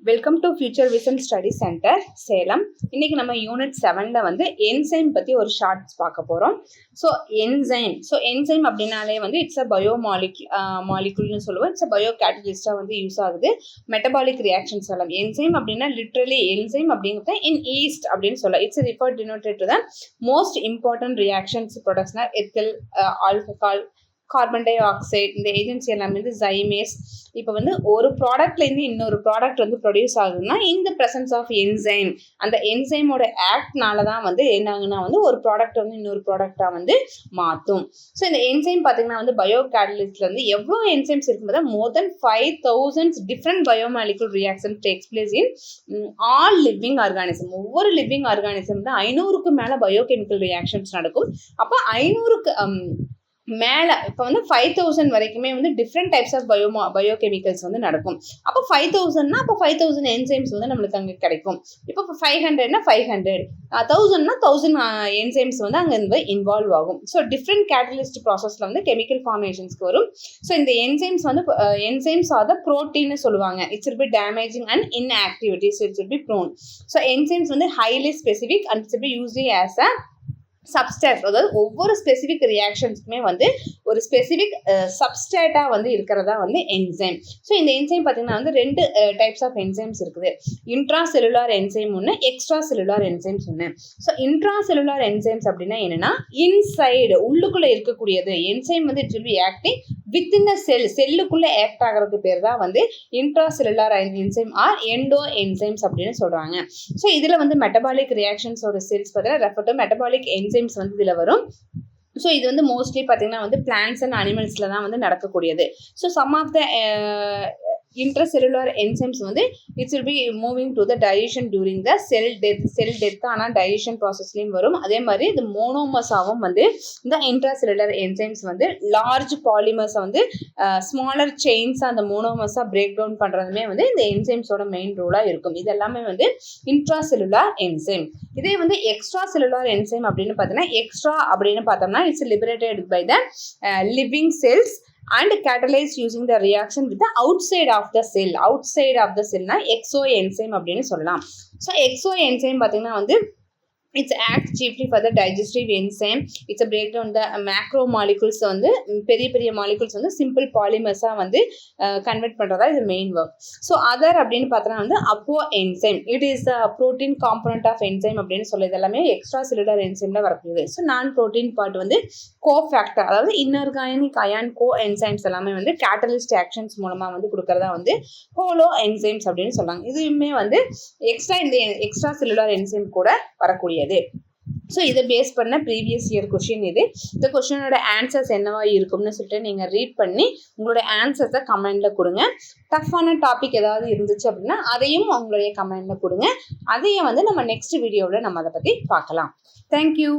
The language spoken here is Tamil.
Welcome to future vision study centre Salem. இன்னைக்கு நம்ம யூனிட் 7ல வந்து என்சைம் பற்றி ஒரு ஷார்ட்ஸ் பார்க்க போகிறோம். ஸோ என்சைம் அப்படின்னாலே வந்து இட்ஸ் அ மாலிகுல்னு சொல்லுவோம். இட்ஸ் அ பயோ கேட்டலிஸ்டாக வந்து யூஸ் ஆகுது மெட்டபாலிக் ரியாக்ஷன்ஸ் எல்லாம். என்சைம் அப்படின்னா லிட்ரலி என்சைம் அப்படிங்கிறத இன் ஈஸ்ட் அப்படின்னு சொல்லலாம். It's refer denoted to the most important reactions ப்ரொடக்ட்ஸ்னா ethyl, alcohol, carbon dioxide, இந்த ஏஜென்சி எல்லாமே வந்து ஜைமேஸ். இப்போ வந்து ஒரு ப்ராடக்ட்லேருந்து இன்னொரு ப்ராடக்ட் வந்து ப்ரொடியூஸ் ஆகுதுன்னா இந்த ப்ரெசன்ஸ் ஆஃப் என்சைம், அந்த என்சைமோட ஆக்ட்னால தான் வந்து என்ன ஆகுனா வந்து ஒரு ப்ராடக்ட் வந்து இன்னொரு ப்ராடக்டாக வந்து மாற்றும். ஸோ இந்த என்சைம் பார்த்தீங்கன்னா வந்து பயோ கேட்டலிஸ்ட்ல வந்து எவ்வளோ என்சைம்ஸ் இருக்கும்போது more than 5000 different biomolecule reaction takes place in all living organism. ஒவ்வொரு லிவிங் ஆர்கானிசம் தான் 500க்கு மேலே பயோகெமிக்கல் ரியாக்ஷன்ஸ் நடக்கும். அப்போ 500க்கு மேலே இப்போ வந்து 5000 வரைக்குமே வந்து டிஃப்ரெண்ட் டைப்ஸ் ஆஃப் பயோகெமிக்கல்ஸ் வந்து நடக்கும். அப்போ 5000னா அப்போ 5000 என்சைம்ஸ் வந்து நம்மளுக்கு அங்கே கிடைக்கும். இப்போ 500னா 500, 1000னா 1000 என்சைம்ஸ் வந்து அங்கே வந்து இன்வால்வ் ஆகும். ஸோ டிஃப்ரெண்ட் கேட்டலிஸ்ட் ப்ராசஸில் வந்து கெமிக்கல் ஃபார்மேஷன்ஸ்க்கு வரும். ஸோ இந்த என்சைம்ஸ் வந்து என்சைம்ஸ் ஆர் த ப்ரோட்டீன்னு சொல்லுவாங்க. It's will be damaging and inactivities, it's will be prone. So enzymes வந்து highly specific and it's will be usually as a substrate. அதாவது ஒவ்வொரு ஸ்பெசிஃபிக் ரியாக்ஷன்ஸ்க்குமே வந்து ஒரு ஸ்பெசிஃபிக் சப்ஸ்டாட்டாக வந்து இருக்கிறதா வந்து என்சைம். ஸோ இந்த என்சைம் பார்த்தீங்கன்னா வந்து 2 டைப்ஸ் ஆஃப் என்சைம்ஸ் இருக்குது. இன்ட்ரா செல்லுலார் என்சைம் ஒன்று, எக்ஸ்ட்ரா செல்லுலார் என்சைம்ஸ் ஒன்று. ஸோ இன்ட்ரா செல்லுலார் என்சைம்ஸ் அப்படின்னா என்னன்னா இன்சைடு உள்ளுக்குள்ளே இருக்கக்கூடியது என்சைம் வந்து it will be acting within a செல்லுக்குள்ளே ஆக்ட் ஆகிறதுக்கு பேர் தான் வந்து intracellular enzyme or endoenzymes அப்படின்னு சொல்கிறாங்க. ஸோ இதில் வந்து மெட்டபாலிக் ரியாக்ஷன்ஸோட செல்ஸ் பார்த்தீங்கன்னா ரெஃபர் டு மெட்டபாலிக் என்சைம்ஸ் வந்து இதில் வரும். ஸோ இது வந்து மோஸ்ட்லி பார்த்தீங்கன்னா வந்து பிளான்ட்ஸ் அண்ட் அனிமல்ஸில் தான் வந்து நடக்கக்கூடியது. So some of the intracellular enzymes வந்து it's will be moving to the digestion during the cell death ஆனால் டைஜஷன் ப்ராசஸ்லையும் வரும். அதே மாதிரி இந்த மோனோமர்ஸாகவும் வந்து இந்த இன்ட்ராசெல்லுலார் என்சைம்ஸ் வந்து லார்ஜ் பாலிமர்ஸை வந்து ஸ்மாலர் செயின்ஸ் அந்த மோனோமர்ஸாக பிரேக் டவுன் பண்ணுறதுமே வந்து இந்த என்சைம்ஸோட மெயின் ரோலாக இருக்கும். இது எல்லாமே வந்து இன்ட்ராசெல்லுலார் என்சைம். இதே வந்து எக்ஸ்ட்ரா செல்லுலார் என்சைம் அப்படின்னு பார்த்தீங்கன்னா எக்ஸ்ட்ரா அப்படின்னு பார்த்தோம்னா it's liberated by the living cells and catalyzed using the reaction with the outside of the cell. outside of the cell na exo enzyme அப்படின்னு சொல்லலாம். ஸோ exo enzyme பார்த்தீங்கன்னா வந்து it's acts chiefly for the digestive enzyme. It's a breakdown the macro molecules வந்து பெரிய molecules வந்து simple polymers-ஆ வந்து convert பண்ணுறதா இது மெயின் ஒர்க். ஸோ அதர் அப்படின்னு பார்த்தோன்னா வந்து அப்போ enzyme, it is the protein component of enzyme அப்படின்னு சொல்லி இதெல்லாமே எக்ஸ்ட்ரா செல்லுலர் என்சைமில் வரக்கூடியது. ஸோ நான் ப்ரோட்டீன் பார்ட் வந்து கோஃபேக்டர், அதாவது இன்ஆர்கானிக் அயான் கோ என்சைம்ஸ் எல்லாமே வந்து கேட்டலிஸ்ட் ஆக்ஷன்ஸ் மூலமாக வந்து கொடுக்கறதா வந்து ஹோலோ என்சைம்ஸ் அப்படின்னு சொல்கிறாங்க. இதுவுமே வந்து இந்த எக்ஸ்ட்ரா செல்லுலர் என்சைம் கூட வரக்கூடியது. ஸோ இதை பேஸ் பண்ண ப்ரீவியஸ் இயர் கொஷின் இது. இந்த கொஷினோட ஆன்சர்ஸ் என்னவா இருக்கும்னு சொல்லிட்டு நீங்கள் ரீட் பண்ணி உங்களுடைய ஆன்சர்ஸை கமெண்டில் கொடுங்க. டஃப்பான டாபிக் ஏதாவது இருந்துச்சு அப்படின்னா அதையும் உங்களுடைய கமெண்டில் கொடுங்க. அதையும் வந்து நம்ம நெக்ஸ்ட் வீடியோவில் நம்ம அதை பற்றி பார்க்கலாம். தேங்க்யூ.